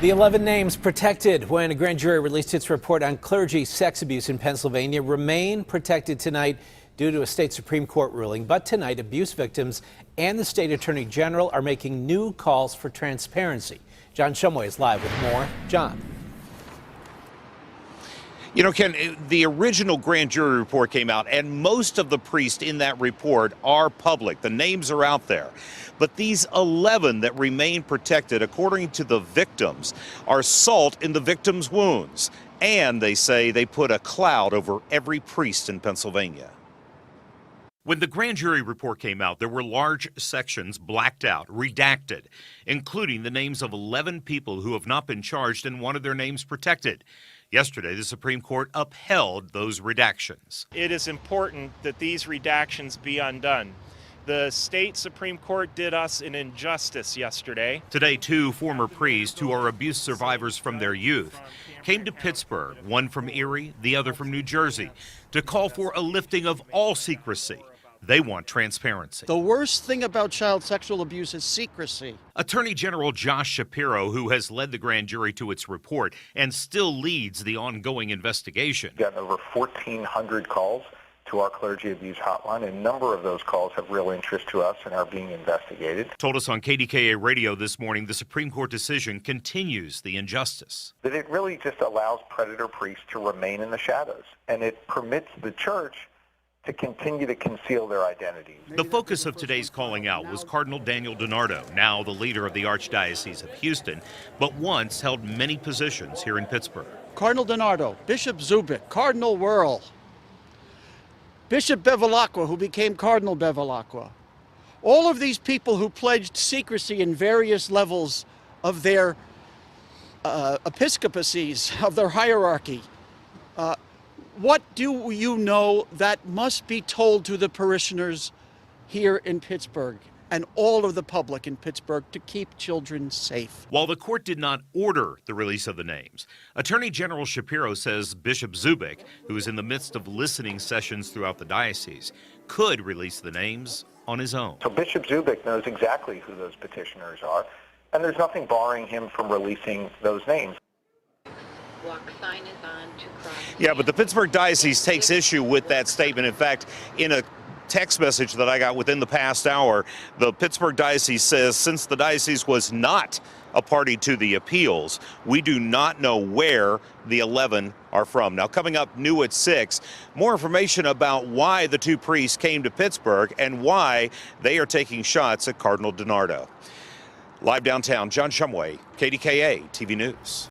The 11 names protected when a grand jury released its report on clergy sex abuse in Pennsylvania remain protected tonight due to a state Supreme Court ruling. But tonight, abuse victims and the state Attorney General are making new calls for transparency. John Shumway is live with more. John. You know, Ken, the original grand jury report came out, and most of the priests in that report are public. The names are out there. But these 11 that remain protected, according to the victims, are salt in the victims' wounds. And they say they put a cloud over every priest in Pennsylvania. When the grand jury report came out, there were large sections blacked out, redacted, including the names of 11 people who have not been charged and wanted their names protected. Yesterday, the Supreme Court upheld those redactions. It is important that these redactions be undone. The state Supreme Court did us an injustice yesterday. Today, two former priests who are abuse survivors from their youth came to Pittsburgh, one from Erie, the other from New Jersey, to call for a lifting of all secrecy. They want transparency. The worst thing about child sexual abuse is secrecy. Attorney General Josh Shapiro, who has led the grand jury to its report and still leads the ongoing investigation. We've gotten over 1,400 calls to our clergy abuse hotline. A number of those calls have real interest to us and are being investigated. Told us on KDKA radio this morning the Supreme Court decision continues the injustice. That it really just allows predator priests to remain in the shadows, and it permits the church to continue to conceal their identity. The focus of today's calling out was Cardinal Daniel DiNardo, now the leader of the Archdiocese of Houston, but once held many positions here in Pittsburgh. Cardinal DiNardo, Bishop Zubik, Cardinal Wuerl, Bishop Bevilacqua, who became Cardinal Bevilacqua. All of these people who pledged secrecy in various levels of their episcopacies, of their hierarchy. What do you know that must be told to the parishioners here in Pittsburgh and all of the public in Pittsburgh to keep children safe? While the court did not order the release of the names, Attorney General Shapiro says Bishop Zubik, who is in the midst of listening sessions throughout the diocese, could release the names on his own. So Bishop Zubik knows exactly who those petitioners are, and there's nothing barring him from releasing those names. Walk sign is on to cross. Yeah, but the Pittsburgh Diocese takes issue with that statement. In fact, in a text message that I got within the past hour, the Pittsburgh Diocese says since the diocese was not a party to the appeals, we do not know where the 11 are from. Now, coming up new at 6, more information about why the two priests came to Pittsburgh and why they are taking shots at Cardinal DiNardo. Live downtown, John Shumway, KDKA TV News.